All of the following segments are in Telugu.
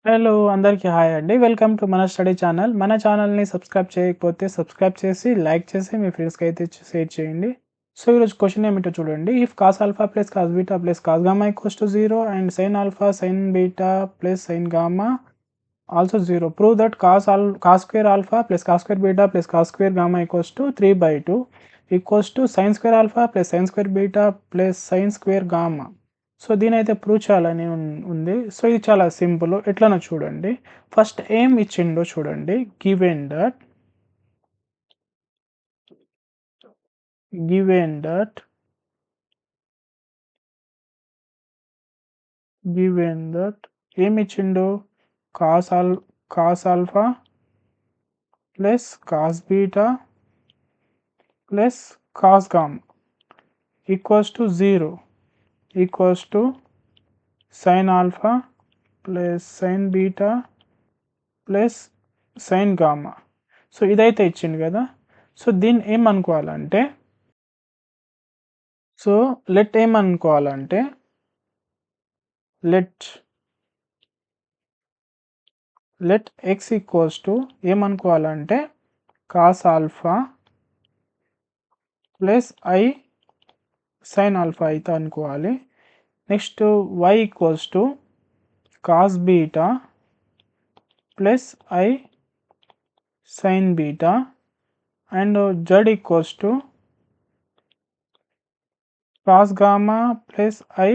హలో! అందరికీ హాయ్ అండి. వెల్కమ్ టు మన స్టడీ ఛానల్. మన ఛానల్‌ని సబ్స్క్రైబ్ చేయకపోతే సబ్స్క్రైబ్ చేసి, లైక్ చేసి మీ ఫ్రెండ్స్‌కైతే షేర్ చేయండి. సో, ఈరోజు క్వెషన్ ఏమిటో చూడండి. If cos alpha plus cos beta plus cos gamma equals to 0 and sine alpha, sine beta plus sine gamma also 0. Prove that cos square alpha plus cos square beta plus cos square gamma equals to 3/2 equals to sine square alpha plus sine square beta plus sine square gamma. So, దీనైతే ప్రూవ్ చేయాలని ఉంది. సో, ఇది చాలా సింపుల్. ఎట్లనో చూడండి. ఫస్ట్ ఏం ఇచ్చిండో చూడండి. గివెన్ దట్ ఏమిచ్చిండు? Cos cos alpha plus cos beta plus cos gamma equals to 0 equals to sine alpha plus sine beta plus sine gamma. So, ఇదైతే ఇచ్చిండు కదా! సో, దీన్ని ఏమనుకోవాలంటే ఏమనుకోవాలంటే లెట్ ఎక్స్ ఈక్వల్స్ టు ఏమనుకోవాలంటే cos alpha plus i sine alpha అయితే అనుకోవాలి. Next y equals to cos beta plus i sine beta and z equals to cos gamma plus i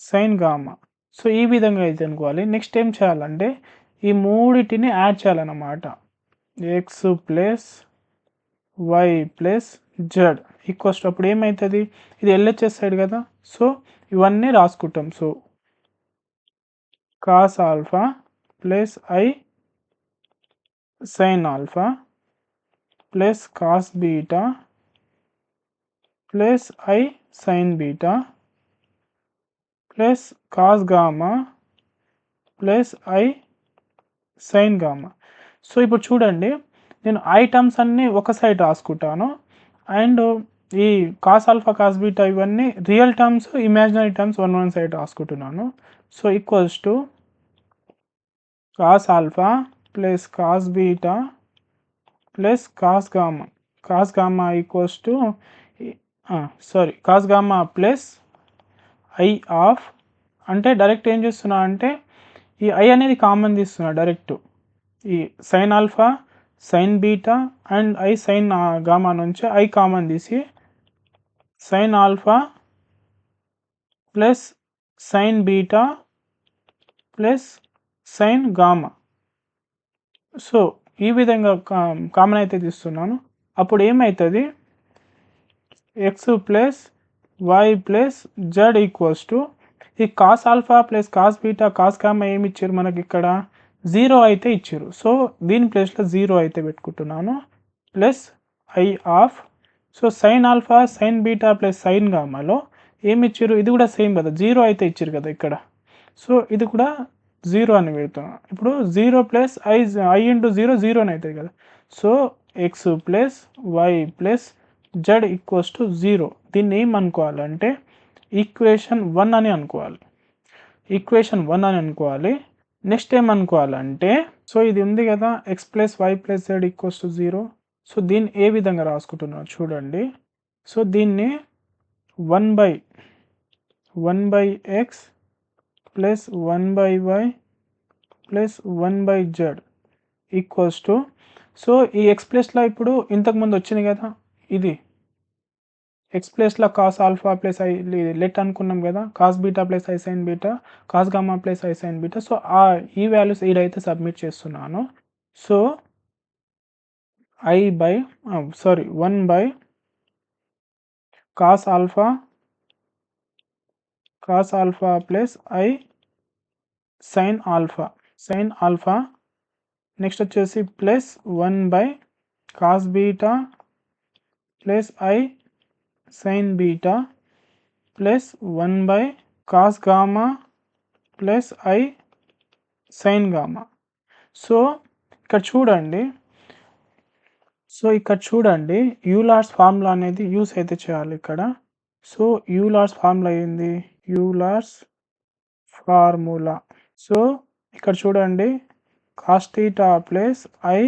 sine gamma. So, ఈ విధంగా అయితే అనుకోవాలి. నెక్స్ట్ ఏం చేయాలంటే ఈ మూడిటిని యాడ్ చేయాలన్నమాట. X plus y plus z equals to అప్పుడు ఏమవుతుంది? ఇది ఎల్హెచ్ఎస్ సైడ్ కదా! సో, ఇవన్నీ రాసుకుంటాం. So, cos alpha plus i sine alpha plus cos beta plus i sine beta plus cos gamma plus i sine gamma. So, ఇప్పుడు చూడండి, నేను ఐ టర్మ్స్ అన్నీ ఒక సైడ్ రాసుకుంటాను. అండ్ ఈ కాస్ ఆల్ఫా, కాస్ బీటా ఇవన్నీ real terms, imaginary terms one side రాసుకుంటున్నాను. So, equals to cos alpha plus cos beta plus cos gamma. Cos gamma equals to cos gamma plus i of అంటే డైరెక్ట్ ఏం చేస్తున్నా అంటే ఈ ఐ అనేది కామన్ తీస్తున్నా డైరెక్ట్. ఈ sine alpha, sine beta and i sine gamma నుంచి ఐ కామన్ తీసి sine alpha plus sine beta plus sine gamma. So, ఈ విధంగా కామన్ అయితే తీస్తున్నాను. అప్పుడు ఏమవుతుంది? X plus y plus z equals to ఈ cos alpha plus cos beta cos gamma ఏమి ఇచ్చారు మనకి ఇక్కడ? 0 అయితే ఇచ్చారు. సో, దీని ప్లేస్లో 0 అయితే పెట్టుకుంటున్నాను. Plus i of so, sine alpha sine beta plus sine గామాలో ఏమి ఇచ్చారు? ఇది కూడా సేమ్ కదా, 0 అయితే ఇచ్చారు కదా ఇక్కడ. సో, ఇది కూడా 0 అని పెడుతున్నాను. ఇప్పుడు 0 ప్లస్ ఐ ఇంటూ 0 0 అవుతుంది కదా. So, x plus y plus z equals to 0. దీన్ని ఏమనుకోవాలంటే ఈక్వేషన్ 1 అని అనుకోవాలి. నెక్స్ట్ ఏమనుకోవాలంటే సో, ఇది ఉంది కదా, x plus y plus z equals to 0. So, దీన్ని ఏ విధంగా రాసుకుంటున్నాను చూడండి. సో, దీన్ని 1/x plus 1/y plus 1/z equals to so, ఈ ఎక్స్ ప్లస్లో ఇప్పుడు ఇంతకుముందు వచ్చింది కదా, ఇది ఎక్స్ ప్లస్లో cos alpha plus i let అనుకున్నాం కదా, cos beta plus i sine beta cos gamma plus i sine beta. So, ఈ వాల్యూస్ ఈడైతే సబ్మిట్ చేస్తున్నాను. So, 1 cos alpha plus i sine alpha next వచ్చేసి plus 1 cos beta plus i sine beta plus 1 cos gamma plus i sine gamma. So, ఇక్కడ చూడండి యూలార్స్ ఫార్ములా అనేది యూస్ అయితే చేయాలి ఇక్కడ. సో, యూలార్స్ ఫార్ములా ఏంది? యూలార్స్ ఫార్ములా సో ఇక్కడ చూడండి cos theta plus i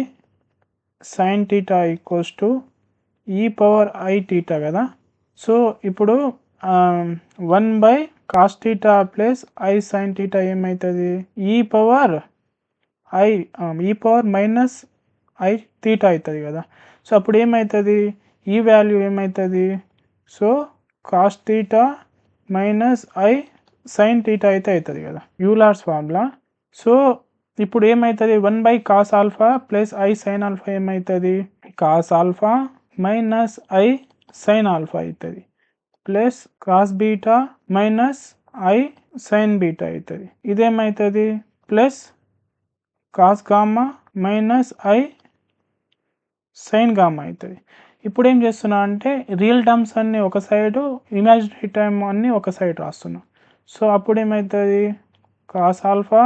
sine theta equals to ఈ పవర్ ఐ థీటా కదా. సో ఇప్పుడు 1 cos theta plus i sine theta ఏమవుతుంది, ఈ పవర్ మైనస్ ఐ థీటా అవుతుంది కదా. సో అప్పుడు ఏమవుతుంది, ఈ వాల్యూ ఏమవుతుంది, so cos theta minus i sine theta అయితే అవుతుంది కదా, యూలర్స్ ఫార్ములా. సో ఇప్పుడు ఏమవుతుంది, 1 cos alpha plus i sine alpha ఏమవుతుంది, cos alpha minus i sine alpha అవుతుంది plus cos beta minus i sine beta అవుతుంది. ఇదేమవుతుంది plus cos gamma minus i sine gamma అవుతుంది. ఇప్పుడు ఏం చేస్తున్నా అంటే రియల్ టర్మ్స్ అన్నీ ఒక సైడు, ఇమాజినరీ టర్మ్ అన్నీ ఒక సైడ్ రాస్తున్నా. సో అప్పుడు ఏమవుతుంది cos alpha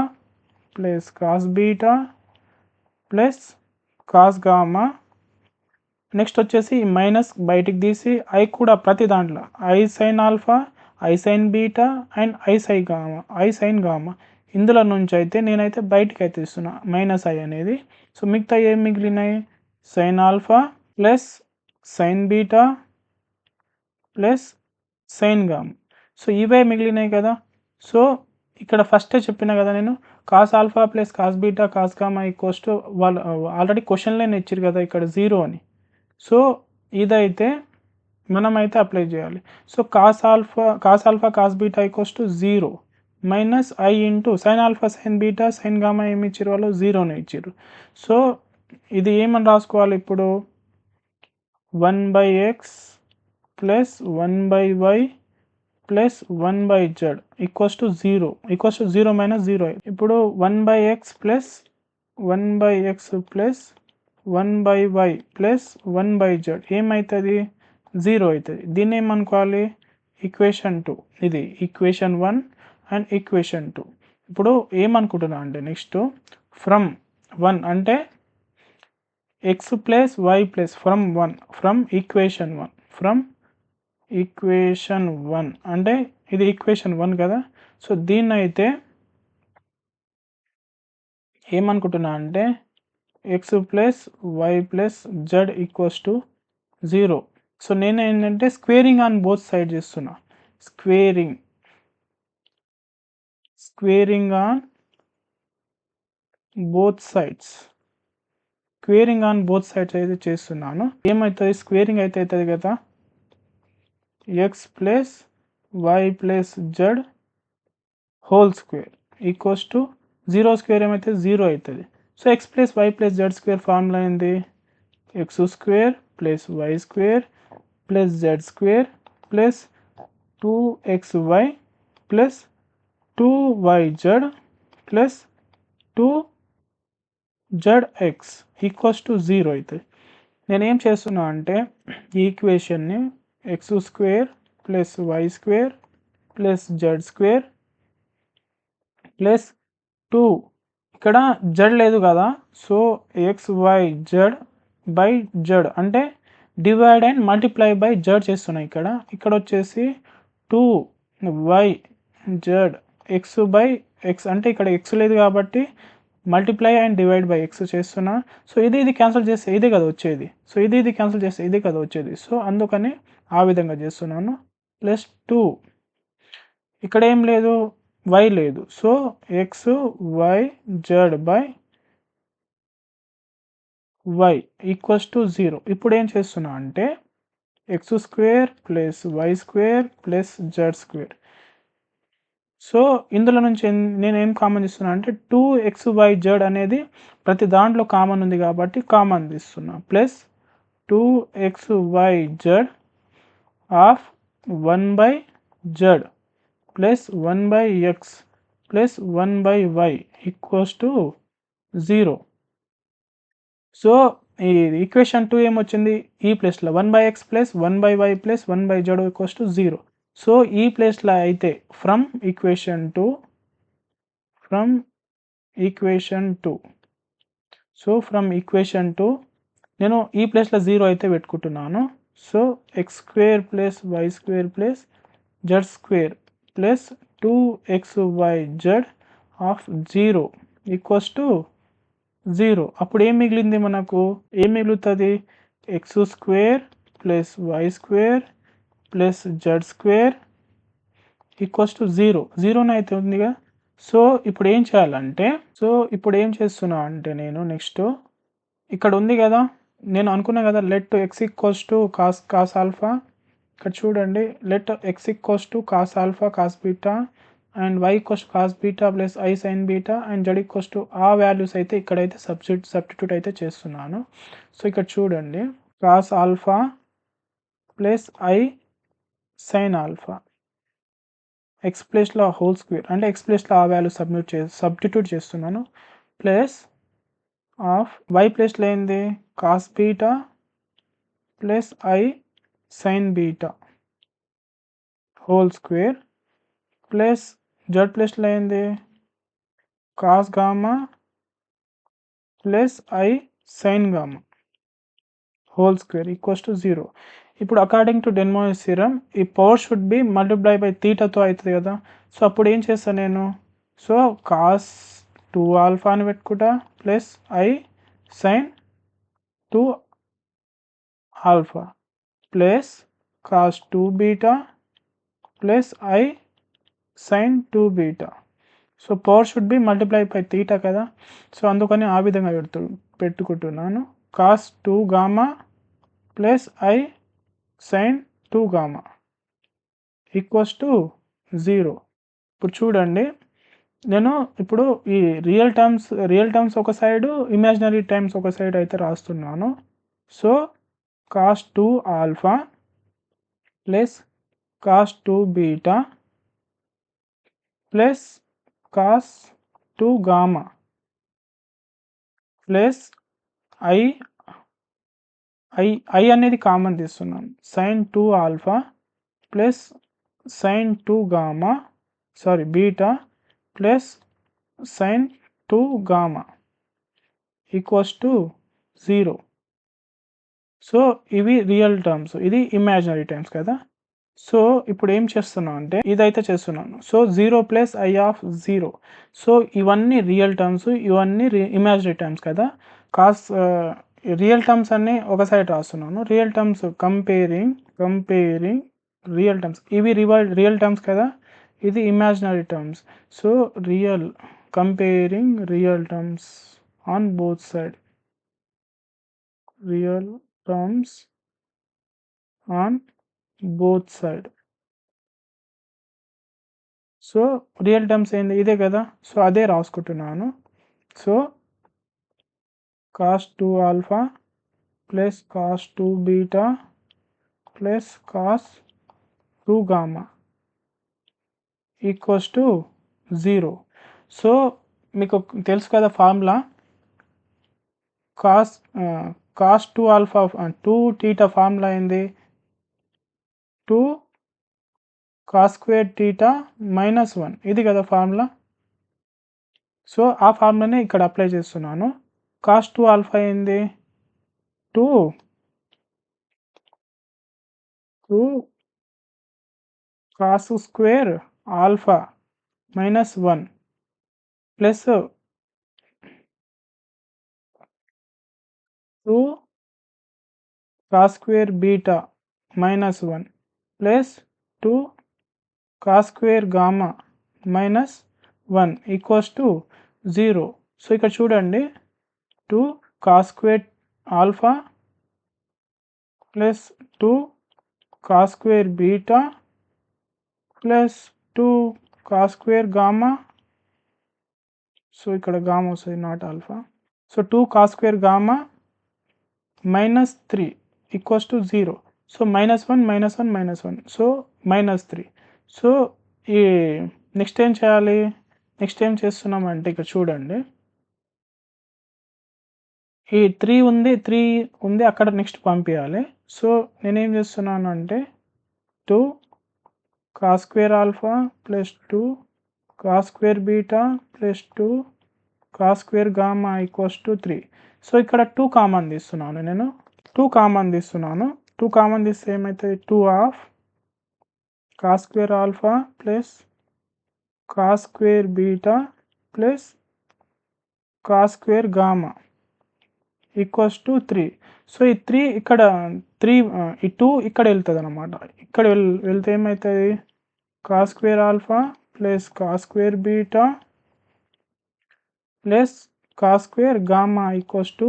plus cos beta plus cos gamma, next వచ్చేసి మైనస్ బయటికి తీసి ఐ కూడా ప్రతి దాంట్లో i sine alpha, i sine beta and i sine gamma ఇందులో నుంచి అయితే నేనైతే బయటికి అయితే ఇస్తున్నా మైనస్ ఐ అనేది. సో మిగతా ఏం మిగిలినాయి, sine alpha plus sine beta plus sine gamma. So ఇవే మిగిలినాయి కదా. సో ఇక్కడ ఫస్టే చెప్పిన కదా నేను cos alpha plus cos beta cos gamma equals to వాళ్ళు ఆల్రెడీ క్వశ్చన్లోనే ఇచ్చారు కదా ఇక్కడ 0 అని. సో ఇదైతే మనమైతే అప్లై చేయాలి. So cos alpha cos beta equals to 0 minus i into sine alpha sine beta sine gamma ఏమి ఇచ్చారు వాళ్ళు, 0ని ఇచ్చారు. సో ఇది ఏమని రాసుకోవాలి ఇప్పుడు, 1/x plus 1/y plus 1/z equals to 0 minus 0. ఇప్పుడు 1/x plus 1/x plus 1/y plus 1/z ఏమవుతుంది, 0 అవుతుంది. దీన్ని ఏమనుకోవాలి, ఈక్వేషన్ 2. ఇది ఈక్వేషన్ 1 అండ్ ఈక్వేషన్ 2. ఇప్పుడు ఏమనుకుంటున్నా అంటే నెక్స్ట్ ఫ్రమ్ 1 అంటే x plus y plus from equation 1 అంటే ఇది ఈక్వేషన్ 1 కదా. సో దీన్ని అయితే ఏమనుకుంటున్నా అంటే x plus y plus z equals to 0. So నేను ఏంటంటే స్క్వేరింగ్ ఆన్ బోత్ సైడ్ చేస్తున్నా, స్క్వేరింగ్ ఆన్ బోత్ సైడ్స్ అయితే చేస్తున్నాను. ఏమవుతుంది, స్క్వేరింగ్ అయితే అవుతుంది కదా, x plus y plus z whole square equals to 0 square ఏమైతే 0 అవుతుంది. So x plus y plus z square formula ఏంది, x square plus y square plus z square plus 2xy plus 2yz plus 2zx equals to 0 అవుతుంది. నేనేం చేస్తున్నా అంటే ఈ ఈక్వేషన్ని x square plus y square plus z square plus 2 ఇక్కడ జెడ్ లేదు కదా, సో xyz బై జెడ్ అంటే divide and multiply by z చేస్తున్నాయి. ఇక్కడ వచ్చేసి 2yz ఎక్స్ బై ఎక్స్ అంటే ఇక్కడ ఎక్స్ లేదు కాబట్టి multiply and divide by X చేస్తున్నా. సో ఇది క్యాన్సిల్ చేస్తే ఇదే కదా వచ్చేది, సో ఇది క్యాన్సిల్ చేస్తే ఇదే కదా వచ్చేది. సో అందుకని ఆ విధంగా చేస్తున్నాను. ప్లస్ 2 ఇక్కడ ఏం లేదు, y లేదు, so x y z by y equals to 0. ఇప్పుడు ఏం చేస్తున్నా అంటే x square plus y square plus z square. So ఇందులో నుంచి నేను ఏం కామన్ ఇస్తున్నా అంటే 2xyz అనేది ప్రతి దాంట్లో కామన్ ఉంది కాబట్టి కామన్ తీస్తున్నా, plus 2xyz of 1/z plus 1/x plus 1/y equals to 0. So ఈ ఈక్వేషన్ 2 ఏమొచ్చింది, ఈ ప్లేస్లో 1/x plus 1/y plus 1/z equals to 0. So ఈ ప్లేస్లో అయితే from equation 2 so from equation 2 నేను ఈ ప్లేస్లో 0 అయితే పెట్టుకుంటున్నాను. So x square plus y square plus z square plus 2xyz of 0 equals to 0. అప్పుడు ఏం మిగిలింది మనకు? ఏం మిగులుతుంది? X square plus y square plus z square equals to 0. 0 అయితే ఉందిగా. సో ఇప్పుడు ఏం చేయాలంటే, ఇప్పుడు ఏం చేస్తున్నా అంటే నేను నెక్స్ట్ ఇక్కడ ఉంది కదా, నేను అనుకున్నా కదా let x equals to cos alpha. ఇక్కడ చూడండి, let x equals to cos alpha cos beta and y equals to cos beta plus i sine beta and z equals to ఆ వాల్యూస్ అయితే ఇక్కడైతే సబ్స్టిట్యూట్ అయితే చేస్తున్నాను. సో ఇక్కడ చూడండి, cos alpha plus i sine alpha x ప్లేస్లో హోల్ స్క్వేర్ అంటే ఎక్స్ ప్లేస్లో ఆ వాల్యూ సబ్స్టిట్యూట్ చేస్తున్నాను ప్లస్ ఆఫ్ వై ప్లేస్లో ఏంది cos beta plus i sine beta whole square plus z ప్లేస్లో ఏంది cos gamma plus i sine gamma whole square equals to 0. ఇప్పుడు అకార్డింగ్ టు డెల్మోయిస్ థీరం ఈ power should be multiply by థీటాతో అవుతుంది కదా. సో అప్పుడు ఏం చేస్తాను నేను, సో కాస్ 2 ఆల్ఫా అని పెట్టుకుంటా plus i sine 2 alpha plus cos 2 beta plus i sine 2 beta. So power should be multiply by theta కదా. సో అందుకని ఆ విధంగా పెట్టుకుంటున్నాను. Cos 2 gamma plus i sine 2 gamma equals to 0. ఇప్పుడు చూడండి, నేను ఇప్పుడు ఈ రియల్ టర్మ్స్ ఒక సైడు, ఇమాజినరీ టర్మ్స్ ఒక సైడ్ అయితే రాస్తున్నాను. So cos 2 alpha plus cos 2 beta plus cos 2 gamma plus I అనేది కామన్ తీస్తున్నాను sine 2 alpha plus sine 2 gamma beta plus sine 2 gamma equals to 0. So ఇవి రియల్ టర్మ్స్, ఇది ఇమాజినరీ టర్మ్స్ కదా. సో ఇప్పుడు ఏం చేస్తున్నాను అంటే ఇదైతే చేస్తున్నాను. So 0 plus i of 0. So ఇవన్నీ రియల్ టర్మ్స్, ఇవన్నీ ఇమాజినరీ టర్మ్స్ కదా. కాస్ రియల్ టర్మ్స్ అన్నీ ఒక సైడ్ రాస్తున్నాను. Real terms comparing real terms, ఇవి రియల్ టర్మ్స్ కదా, ఇది imaginary terms. So comparing real terms on both side, real terms on both side. So real terms ఏంది ఇదే కదా, సో అదే రాసుకుంటున్నాను. So cos 2 alpha plus cos 2 beta plus cos 2 gamma equals to 0. So మీకు తెలుసు కదా formula, cos 2 alpha 2 theta formula ఏంది 2 కాస్ స్క్వేర్ టీటా మైనస్ 1, ఇది కదా ఫార్ములా. సో ఆ ఫార్ములానే ఇక్కడ అప్లై చేస్తున్నాను. కాస్ 2 ఆల్ఫా ఏంది 2 cos square alpha minus 1 plus 2 cos square beta minus 1 plus 2 cos square gamma minus 1 equals to 0. So ఇక్కడ చూడండి, 2 cos square alpha plus 2 cos square beta plus 2 cos square gamma, so ఇక్కడ గామా వస్తుంది not alpha. So 2 cos square gamma minus 3 equals to 0. So -1 so -3. So ఈ నెక్స్ట్ ఏం చేయాలి, నెక్స్ట్ ఏం చేస్తున్నామంటే ఇక్కడ చూడండి, ఈ 3 ఉంది అక్కడ నెక్స్ట్ పంపించాలి. సో నేనేం చేస్తున్నాను అంటే 2 cos square alpha plus 2 cos square beta plus 2 cos square gamma equals to 3. So ఇక్కడ 2 కామన్ తీస్తున్నాను నేను, 2 కామన్ తీస్తే ఏమవుతుంది 2 of cos square alpha plus cos square beta plus cos square gamma equals to 3. So ఈ 3 ఇక్కడ 3 ఈ 2 ఇక్కడ వెళ్తుందన్నమాట. ఇక్కడ వెళ్తే ఏమవుతుంది, cos square alpha plus cos square beta plus cos square gamma equals to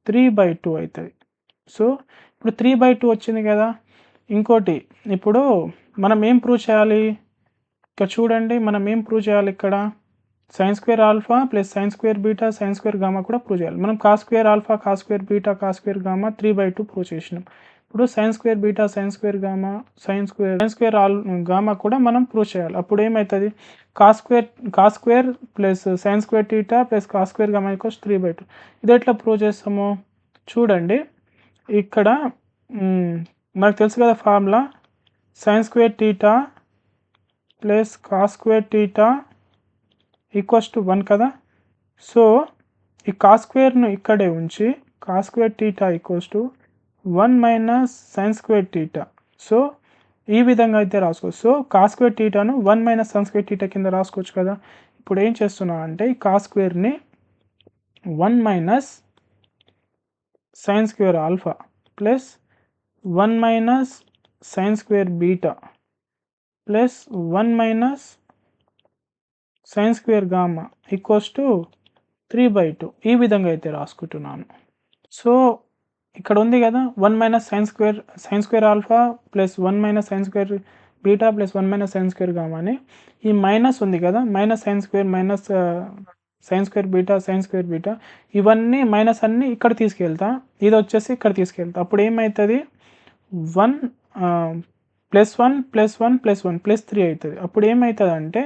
3/2 అవుతుంది. సో ఇప్పుడు 3/2 వచ్చింది కదా. ఇంకోటి ఇప్పుడు మనం ఏం ప్రూవ్ చేయాలి, ఇక్కడ చూడండి మనం ఏం ప్రూవ్ చేయాలి, ఇక్కడ sign square alpha plus sine square beta sign square gamma కూడా ప్రూవ్ చేయాలి. మనం cos square alpha cos square beta cos square gamma 3/2 prove చేసినాం. ఇప్పుడు sign square beta sign square gamma sign square gamma కూడా మనం ప్రూవ్ చేయాలి. అప్పుడు ఏమవుతుంది, cos square plus sine square theta plus cos square gamma equals 3/2. ఇది ఎట్లా ప్రూవ్ చేస్తాము చూడండి. ఇక్కడ మనకు తెలుసు కదా formula, sine square theta plus cos square theta equals to 1 కదా. సో ఈ కాస్ స్క్వేర్ను ఇక్కడే ఉంచి cos square theta equals to 1 minus sine square theta. So ఈ విధంగా అయితే రాసుకోవచ్చు. సో కాస్ స్క్వేర్ టీటాను 1 మైనస్ సైన్ స్క్వేర్ టీటా కింద రాసుకోవచ్చు కదా. ఇప్పుడు ఏం చేస్తున్నా అంటే ఈ కాస్ స్క్వేర్ని 1 minus sine square alpha plus 1 minus sine square beta plus 1 minus sine square gamma equals to 3/2 ఈ విధంగా అయితే రాసుకుంటున్నాను. సో ఇక్కడ ఉంది కదా 1 minus sine square alpha plus 1 minus sine square beta plus 1 minus sine square gamma అని ఈ మైనస్ ఉంది కదా, minus sine square minus sine square beta ఇవన్నీ మైనస్ అన్నీ ఇక్కడ తీసుకెళ్తా, ఇది వచ్చేసి ఇక్కడ తీసుకెళ్తా. అప్పుడు ఏమవుతుంది 1 ప్లస్ 1 ప్లస్ 1 ప్లస్ 1 ప్లస్ 3 అవుతుంది. అప్పుడు ఏమవుతుంది అంటే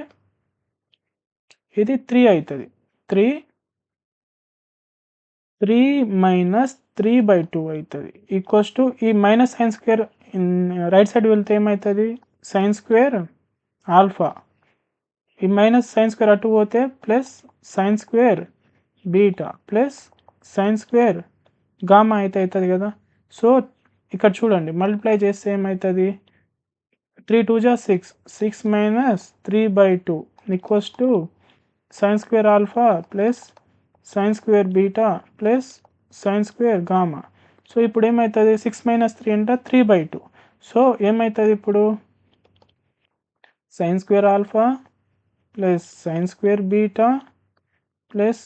ఇది 3 అవుతుంది. 3 మైనస్ 3/2 అవుతుంది ఈక్వల్స్ టు ఈ minus sine square right side వెళ్తే ఏమవుతుంది సైన్ స్క్వేర్ ఆల్ఫా, ఈ మైనస్ సైన్ స్క్వేర్ అటు పోతే plus sine square beta plus sine square gamma అయితే అవుతుంది కదా. సో ఇక్కడ చూడండి మల్టిప్లై చేస్తే ఏమవుతుంది 3 2 జా 6 minus 3/2 equals to sine square alpha plus sine square beta plus sine square gamma. So ఇప్పుడు ఏమవుతుంది 6 మైనస్ 3 అంటే 3/2. సో ఏమవుతుంది ఇప్పుడు sign square alpha plus sine square beta plus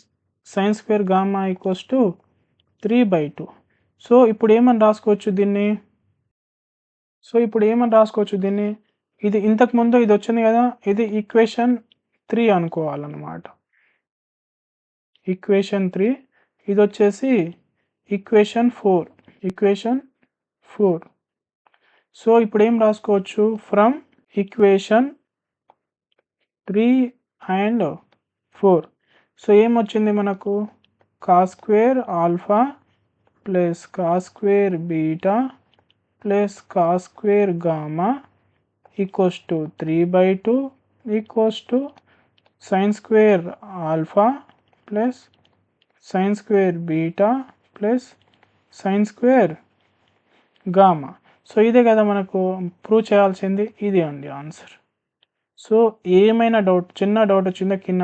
sine square gamma equals to 3/2. So ఇప్పుడు ఏమని రాసుకోవచ్చు దీన్ని, ఇది ఇంతకుముందు ఇది వచ్చింది కదా, ఇది ఈక్వేషన్ 3 అనుకోవాలన్నమాట. ఈక్వేషన్ 3 ఇది వచ్చేసి ఈక్వేషన్ 4. సో ఇప్పుడు ఏం రాసుకోవచ్చు ఫ్రమ్ ఈక్వేషన్ 3 అండ్ 4. సో ఏమొచ్చింది మనకు cos square alpha plus cos square beta plus cos square gamma equals to 3/2 equals to sine square alpha plus sine square beta plus sine square gamma. So ఇదే కదా మనకు ప్రూవ్ చేయాల్సింది, ఇది అండి ఆన్సర్. సో ఏమైనా చిన్న డౌట్ వచ్చిందో కింద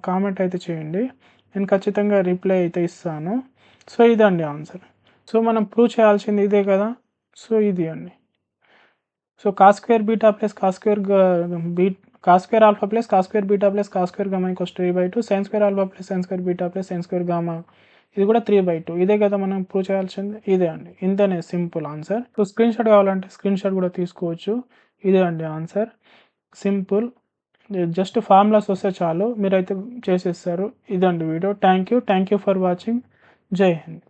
కామెంట్ అయితే చేయండి, నేను ఖచ్చితంగా రిప్లై అయితే ఇస్తాను. సో ఇదండి ఆన్సర్. సో మనం ప్రూవ్ చేయాల్సింది ఇదే కదా. సో ఇది అండి. So cos square beta plus cos square alpha plus cos square beta plus cos square gamma equals 3/2, sign square alpha plus sine square beta plus sine square gamma ఇది కూడా 3/2. ఇదే కదా మనం ప్రూవ్ చేయాల్సింది, ఇదే అండి. ఇంతనే simple answer. So screen shot కావాలంటే స్క్రీన్ షాట్ కూడా తీసుకోవచ్చు. ఇదే అండి ఆన్సర్, సింపుల్. జస్ట్ ఫార్ములాస్ వస్తే చాలు, మీరైతే చేసేస్తారు. ఇదండి video. Thank you for watching. జై హింద్.